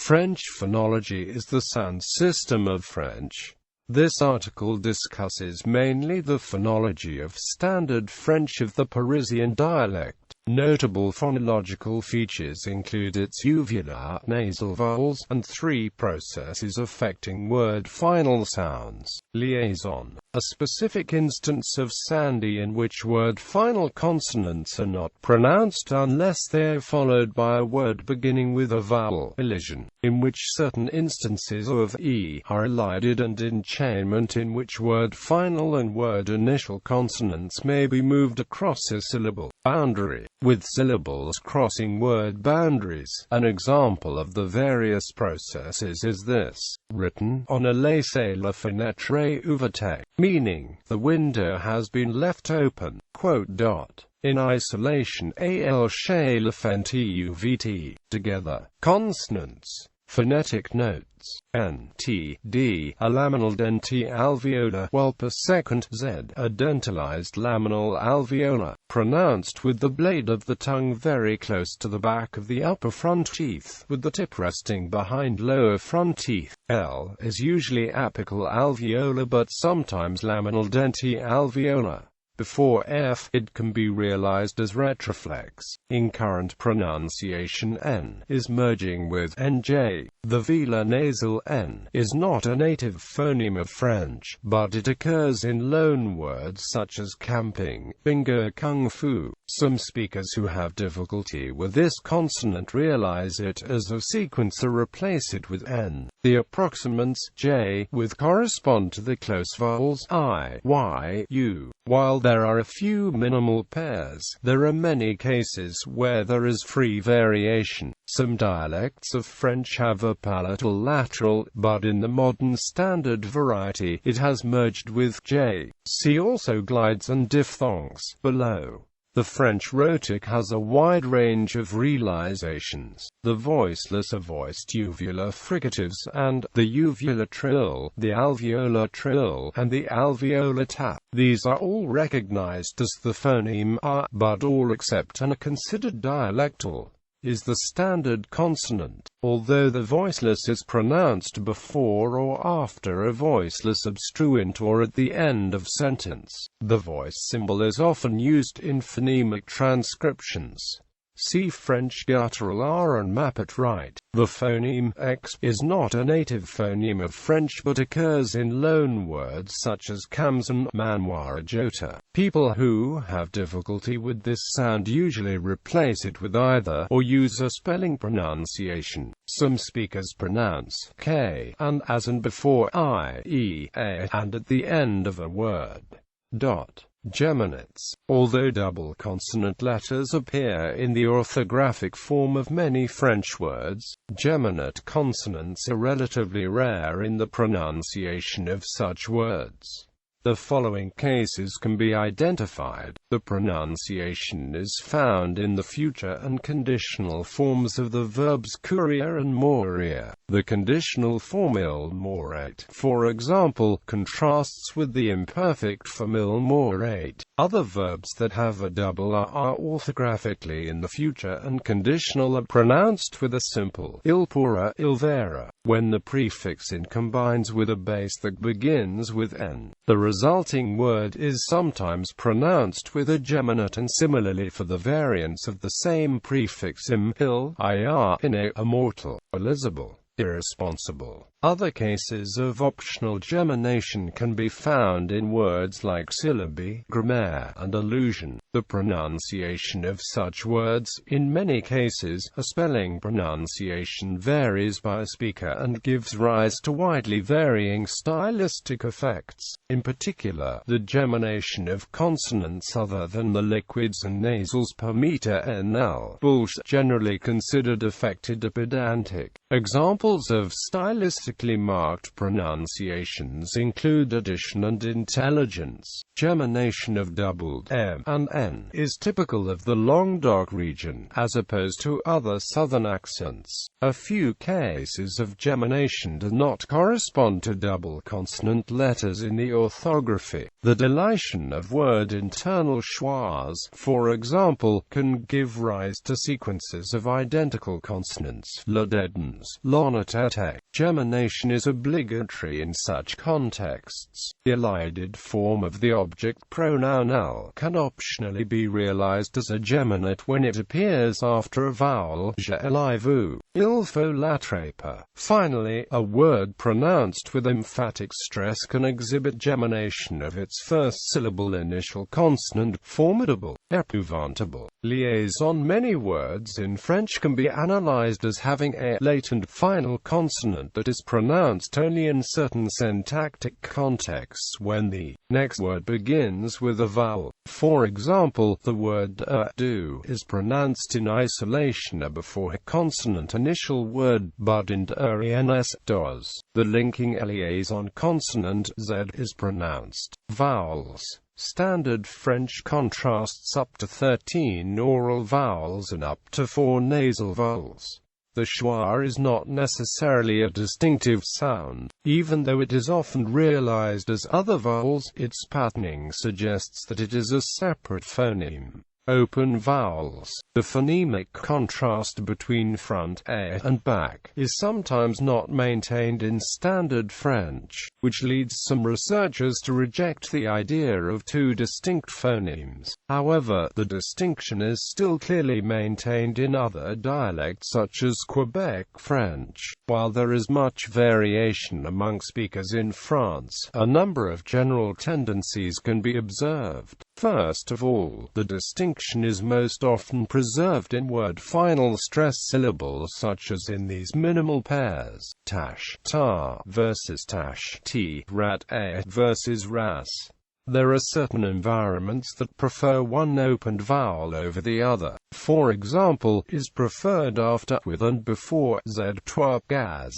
French phonology is the sound system of French. This article discusses mainly the phonology of Standard French of the Parisian dialect. Notable phonological features include its uvular, nasal vowels, and three processes affecting word final sounds. Liaison, a specific instance of sandhi in which word final consonants are not pronounced unless they are followed by a word beginning with a vowel. Elision, in which certain instances of e are elided, and enchaînement, in which word final and word initial consonants may be moved across a syllable. Boundary, with syllables crossing word boundaries. An example of the various processes is this: written on a laissé, la fenêtre ouverte, meaning the window has been left open. In isolation, al chez la fenêtre ouverte, together. Consonants. Phonetic notes: n, t, d, a laminal dentate alveolar, while per second z, a dentalized laminal alveolar, pronounced with the blade of the tongue very close to the back of the upper front teeth, with the tip resting behind lower front teeth. L is usually apical alveolar but sometimes laminal dentate alveolar. Before f, it can be realized as retroflex. In current pronunciation, n is merging with nj. The velar nasal n is not a native phoneme of French, but it occurs in loan words such as camping, bingo, kung fu. Some speakers who have difficulty with this consonant realize it as a sequence or replace it with n. The approximants j with correspond to the close vowels I, y, u. While there are a few minimal pairs, there are many cases where there is free variation. Some dialects of French have a palatal lateral, but in the modern standard variety, it has merged with j. See also glides and diphthongs, below. The French rhotic has a wide range of realizations. The voiceless are voiced uvular fricatives and the uvular trill, the alveolar trill, and the alveolar tap. These are all recognized as the phoneme r, but all except and are considered dialectal is the standard consonant. Although the voiceless is pronounced before or after a voiceless obstruent or at the end of sentence, the voice symbol is often used in phonemic transcriptions. See French guttural R and map it right. The phoneme x is not a native phoneme of French but occurs in loan words such as Kamsan, Manoir, Jota. People who have difficulty with this sound usually replace it with either or use a spelling pronunciation. Some speakers pronounce k and as and before I, e, a, and at the end of a word. Geminates. Although double consonant letters appear in the orthographic form of many French words, geminate consonants are relatively rare in the pronunciation of such words. The following cases can be identified. The pronunciation is found in the future and conditional forms of the verbs courir and mourir. The conditional form il mourrait, for example, contrasts with the imperfect form il mourrait. Other verbs that have a double r are orthographically in the future and conditional are pronounced with a simple il pourra, il verra, when the prefix in combines with a base that begins with n. The resulting word is sometimes pronounced with a geminate, and similarly for the variants of the same prefix im, il, ir, ine, immortal, elizable, irresponsible. Other cases of optional gemination can be found in words like syllabi, grammaire, and elision. The pronunciation of such words, in many cases, a spelling pronunciation varies by a speaker and gives rise to widely varying stylistic effects. In particular, the gemination of consonants other than the liquids and nasals per meter nl, Bullsh, generally considered affected or pedantic. Examples of stylistically marked pronunciations include addition and intelligence, gemination of doubled m and n. N is typical of the Languedoc region, as opposed to other southern accents. A few cases of gemination do not correspond to double consonant letters in the orthography. The deletion of word internal schwas, for example, can give rise to sequences of identical consonants, ladedens, lonatete. Gemination is obligatory in such contexts. The elided form of the object pronoun el can optionally be realized as a geminate when it appears after a vowel, je, elivu, il faut l'attraper. Finally, a word pronounced with emphatic stress can exhibit gemination of its first syllable initial consonant, formidable, épouvantable. Liaison. Many words in French can be analyzed as having a latent final consonant that is pronounced only in certain syntactic contexts when the next word begins with a vowel. For example, the word do is pronounced in isolation before a consonant initial word, but in ens does. The linking liaison consonant z is pronounced. Vowels. Standard French contrasts up to 13 oral vowels and up to 4 nasal vowels. The schwa is not necessarily a distinctive sound. Even though it is often realized as other vowels, its patterning suggests that it is a separate phoneme. Open vowels. The phonemic contrast between front a and back is sometimes not maintained in Standard French, which leads some researchers to reject the idea of two distinct phonemes. However, the distinction is still clearly maintained in other dialects such as Quebec French. While there is much variation among speakers in France, a number of general tendencies can be observed. First of all, the distinction is most often preserved in word final stress syllables such as in these minimal pairs, tash, ta, versus tash, t, rat, a, versus ras. There are certain environments that prefer one opened vowel over the other. For example, is preferred after with and before z, toi, gaz.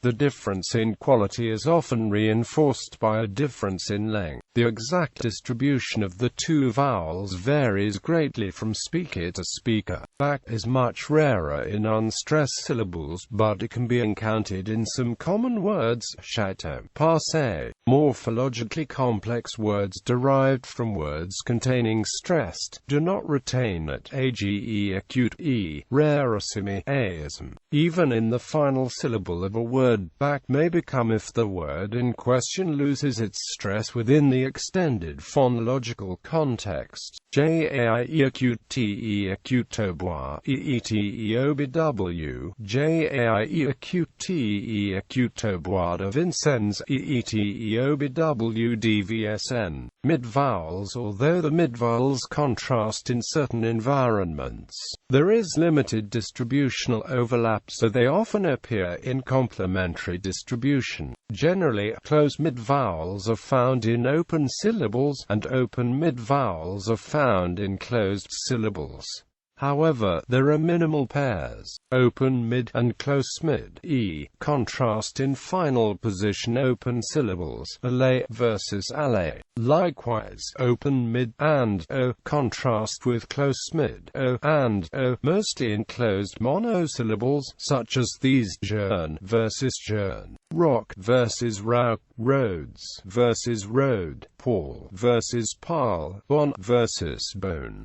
The difference in quality is often reinforced by a difference in length. The exact distribution of the two vowels varies greatly from speaker to speaker. Back is much rarer in unstressed syllables, but it can be encountered in some common words, chateau, passé. Morphologically complex words derived from words containing stressed do not retain it, age acute e, rarissimi, aism. Even in the final syllable of a word, back may become if the word in question loses its stress within the extended phonological context. Jaie acute te acute tobois, eeteobw, jaie acute te acute tobois de Vincennes, eeteobw dvsn. Mid-vowels. Although the mid-vowels contrast in certain environments, there is limited distributional overlap, so they often appear in complementary distribution. Generally, closed mid-vowels are found in open syllables, and open mid-vowels are found in closed syllables. However, there are minimal pairs, open mid and close mid, contrast in final position open syllables, allay versus allay. Likewise, open mid and o contrast with close mid, o and o, mostly in closed monosyllables, such as these: jeune versus jeune, rock versus rock, roads versus road, Paul versus Paul, bon versus bone.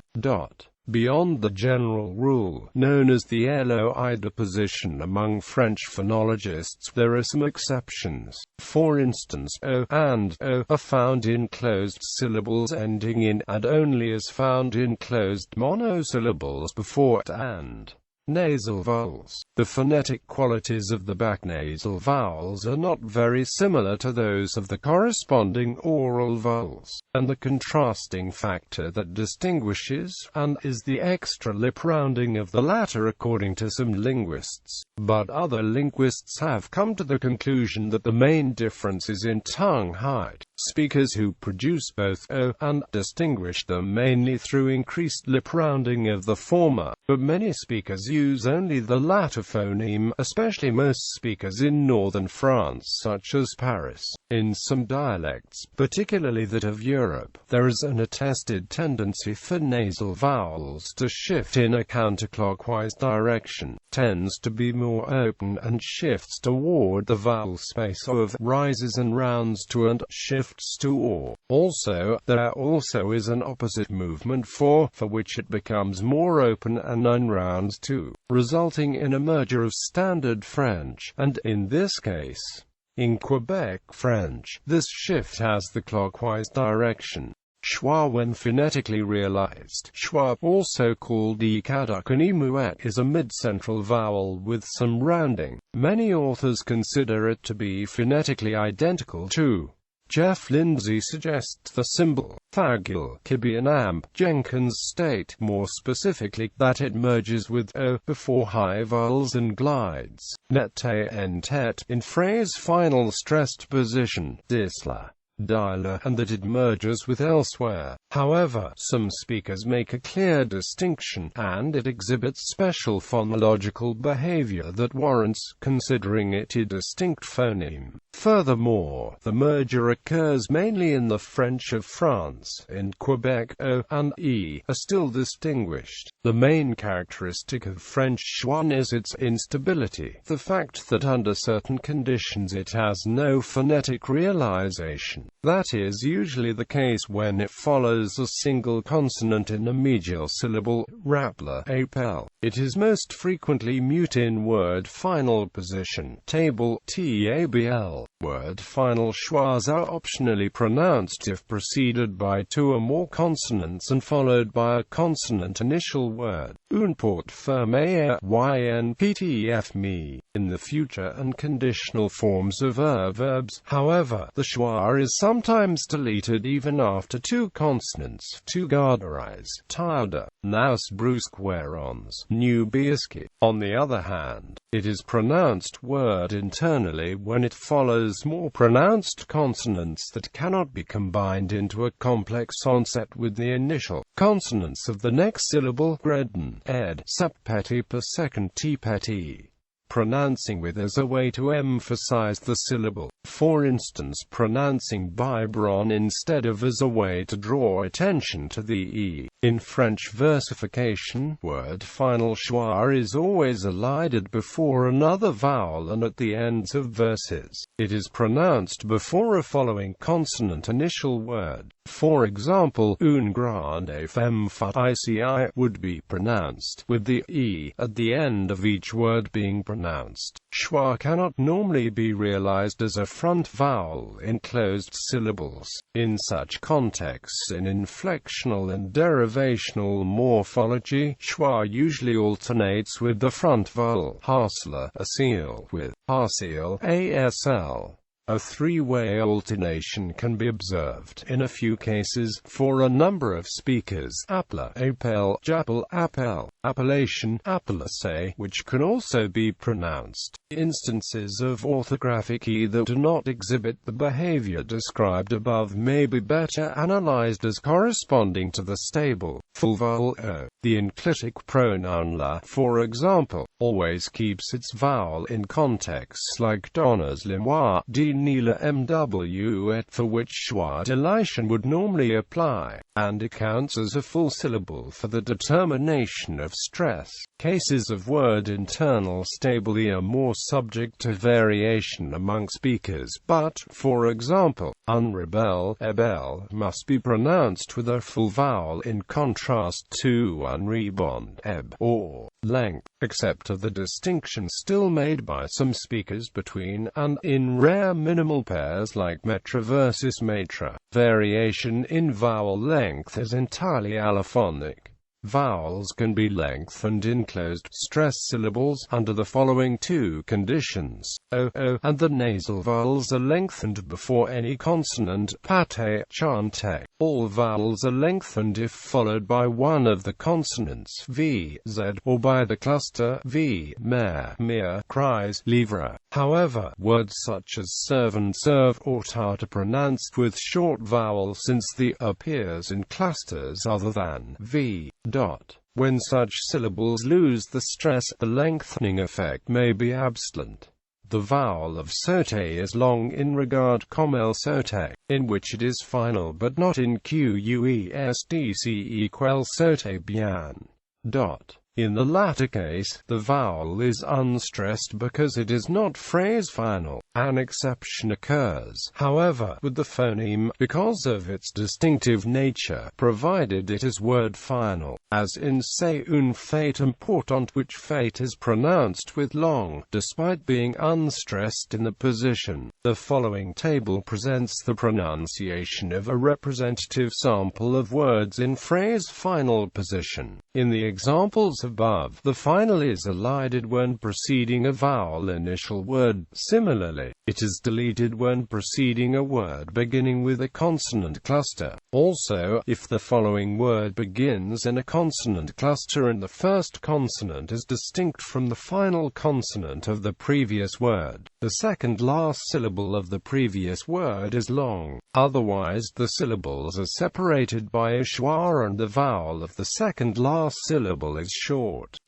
Beyond the general rule, known as the Eloide position among French phonologists, there are some exceptions. For instance, o and o are found in closed syllables ending in and only as found in closed monosyllables before t and. Nasal vowels. The phonetic qualities of the back nasal vowels are not very similar to those of the corresponding oral vowels, and the contrasting factor that distinguishes and is the extra lip rounding of the latter according to some linguists. But other linguists have come to the conclusion that the main difference is in tongue height. Speakers who produce both O and distinguish them mainly through increased lip rounding of the former, but many speakers use only the latter phoneme, especially most speakers in northern France such as Paris. In some dialects, particularly that of Europe, there is an attested tendency for nasal vowels to shift in a counterclockwise direction, tends to be more open and shifts toward the vowel space of, rises and rounds to and shifts to or. Also, there also is an opposite movement for which it becomes more open and unrounds to, resulting in a merger of Standard French, and in this case, in Quebec French, this shift has the clockwise direction. Schwa, when phonetically realized, schwa, also called muet, is a mid-central vowel with some rounding. Many authors consider it to be phonetically identical to. Jeff Lindsay suggests the symbol thagil Kibian amp. Jenkins state, more specifically, that it merges with o before high vowels and glides nette and tet in phrase final stressed position disla. Dialer, and that it merges with elsewhere. However, some speakers make a clear distinction, and it exhibits special phonological behavior that warrants considering it a distinct phoneme. Furthermore, the merger occurs mainly in the French of France. In Quebec, O and E are still distinguished. The main characteristic of French schwa is its instability, the fact that under certain conditions it has no phonetic realization. That is usually the case when it follows a single consonant in a medial syllable, rappler, apel. It is most frequently mute in word final position, table, tabl. Word final schwas are optionally pronounced if preceded by two or more consonants and followed by a consonant initial word. Un portefeuille ynptf me. In the future and conditional forms of verbs, however, the schwa is sometimes deleted even after two consonants, to garderize, tilde, naus brusquerons, new biaski. On the other hand, it is pronounced word internally when it follows more pronounced consonants that cannot be combined into a complex onset with the initial consonants of the next syllable, greden, ed, sapeti per second t-peti. Pronouncing with as a way to emphasize the syllable, for instance pronouncing bibron instead of as a way to draw attention to the e. In French versification, word final schwa is always elided before another vowel and at the ends of verses. It is pronounced before a following consonant initial word. For example, une grande femme fatale would be pronounced with the e at the end of each word being pronounced. Schwa cannot normally be realized as a front vowel in closed syllables. In such contexts in inflectional and derivational morphology, schwa usually alternates with the front vowel, hasla, asil, with hasil, asl. A three-way alternation can be observed in a few cases for a number of speakers: apla, apel, japel, apel, appellation, appellase, which can also be pronounced. Instances of orthographic E that do not exhibit the behavior described above may be better analyzed as corresponding to the stable, full vowel O. The enclitic pronoun la, for example, always keeps its vowel in contexts like donnez le moi, di ni le mw, for which schwa deletion would normally apply, and accounts as a full syllable for the determination of stress. Cases of word internal stable E are more subject to variation among speakers, but, for example, unrebel, ebel, must be pronounced with a full vowel in contrast to unrebond, eb, or length, except of the distinction still made by some speakers between and in rare minimal pairs like metra versus matra. Variation in vowel length is entirely allophonic. Vowels can be lengthened in closed, stressed syllables, under the following two conditions. O, and the nasal vowels are lengthened before any consonant, pate, chante. All vowels are lengthened if followed by one of the consonants, v, z, or by the cluster, v, mer, mir, cries, livre. However, words such as serve and serve ought are pronounced with short vowel since the appears in clusters other than v. When such syllables lose the stress, the lengthening effect may be absent. The vowel of sauté is long in regard comme el sauté, in which it is final but not in questc quel sauté bien. In the latter case, the vowel is unstressed because it is not phrase final. An exception occurs, however, with the phoneme, because of its distinctive nature, provided it is word final, as in c'est une fête importante, which fate is pronounced with long, despite being unstressed in the position. The following table presents the pronunciation of a representative sample of words in phrase final position. In the examples above, the final is elided when preceding a vowel initial word. Similarly, it is deleted when preceding a word beginning with a consonant cluster. Also, if the following word begins in a consonant cluster and the first consonant is distinct from the final consonant of the previous word, the second last syllable of the previous word is long. Otherwise, the syllables are separated by a schwa and the vowel of the second last syllable is short.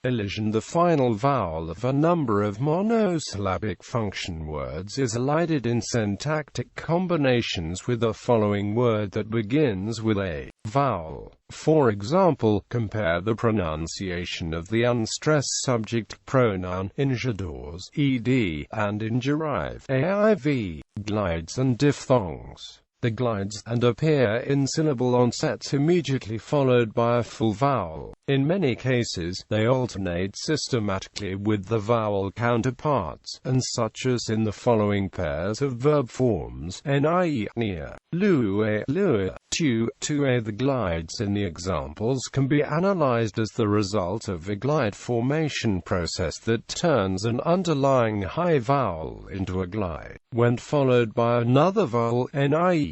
Elision, the final vowel of a number of monosyllabic function words, is elided in syntactic combinations with the following word that begins with a vowel. For example, compare the pronunciation of the unstressed subject pronoun in j'adores, ed, and in derive, aiv, glides and diphthongs. The glides and appear in syllable onsets immediately followed by a full vowel. In many cases, they alternate systematically with the vowel counterparts, and such as in the following pairs of verb forms, nie, near, lue, lure, tu, tue. The glides in the examples can be analyzed as the result of a glide formation process that turns an underlying high vowel into a glide, when followed by another vowel, nie.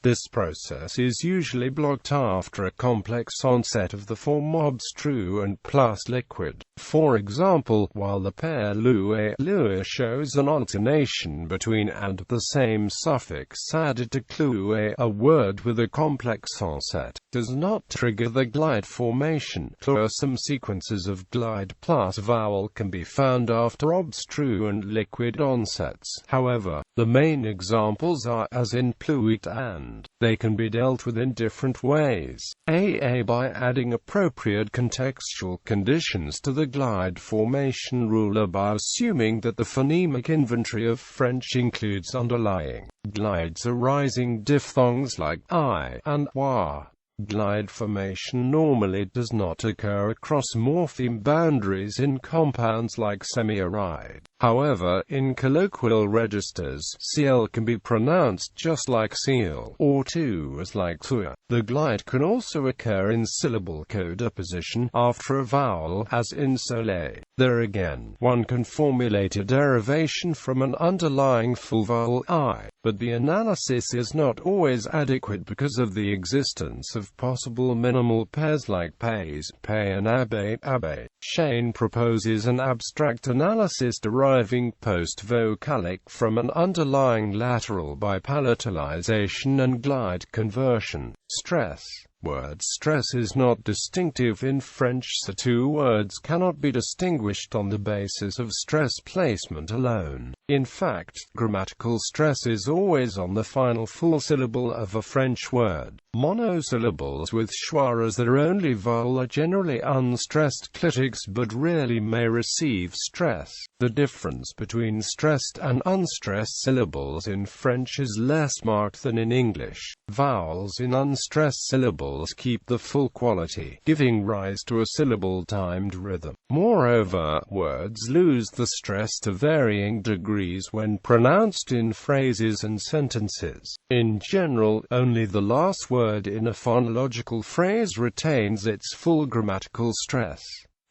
This process is usually blocked after a complex onset of the form obstrue and plus liquid. For example, while the pair lue, lure shows an alternation between and the same suffix added to clue, a word with a complex onset does not trigger the glide formation. Some sequences of glide plus vowel can be found after obstrue and liquid onsets. However, the main examples are as in pluit and. They can be dealt with in different ways. A. By adding appropriate contextual conditions to the glide formation rule, or by assuming that the phonemic inventory of French includes underlying glides arising diphthongs like I and wa. Glide formation normally does not occur across morpheme boundaries in compounds like semi-aride. However, in colloquial registers, cl can be pronounced just like seal, or tu as like tua. The glide can also occur in syllable coda-position after a vowel, as in soleil. There again, one can formulate a derivation from an underlying full vowel I, but the analysis is not always adequate because of the existence of possible minimal pairs like pays, pay and abe. Shane proposes an abstract analysis deriving post-vocalic from an underlying lateral bipalatalization and glide conversion. Stress. Word stress is not distinctive in French, so two words cannot be distinguished on the basis of stress placement alone. In fact, grammatical stress is always on the final full syllable of a French word. Monosyllables with schwa as their only vowel are generally unstressed clitics but rarely may receive stress. The difference between stressed and unstressed syllables in French is less marked than in English. Vowels in unstressed syllables keep the full quality, giving rise to a syllable-timed rhythm. Moreover, words lose the stress to varying degrees degrees when pronounced in phrases and sentences. In general, only the last word in a phonological phrase retains its full grammatical stress.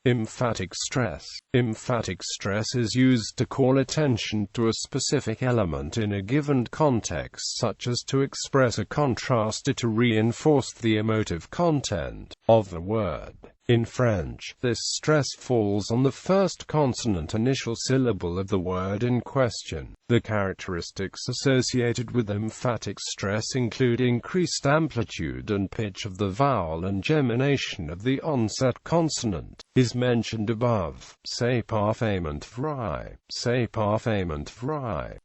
Emphatic stress. Emphatic stress is used to call attention to a specific element in a given context, such as to express a contrast or to reinforce the emotive content of the word. In French, this stress falls on the first consonant initial syllable of the word in question. The characteristics associated with emphatic stress include increased amplitude and pitch of the vowel and gemination of the onset consonant, is mentioned above. C'est parfaitement vrai. C'est parfaitement vrai.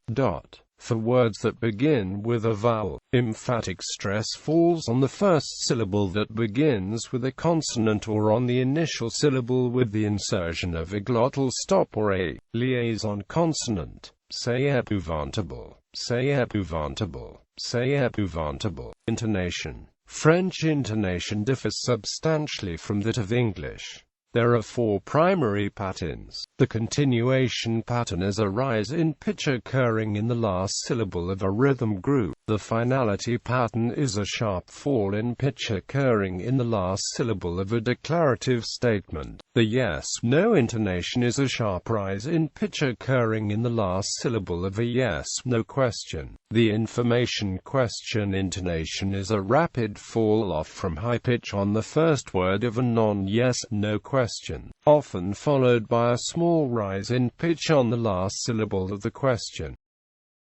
For words that begin with a vowel, emphatic stress falls on the first syllable that begins with a consonant or on the initial syllable with the insertion of a glottal stop or a liaison consonant. C'est épouvantable. C'est épouvantable. C'est épouvantable. Intonation. French intonation differs substantially from that of English. There are four primary patterns. The continuation pattern is a rise in pitch occurring in the last syllable of a rhythm group. The finality pattern is a sharp fall in pitch occurring in the last syllable of a declarative statement. The yes-no intonation is a sharp rise in pitch occurring in the last syllable of a yes-no question. The information question intonation is a rapid fall-off from high pitch on the first word of a non-yes-no question, often followed by a small rise in pitch on the last syllable of the question.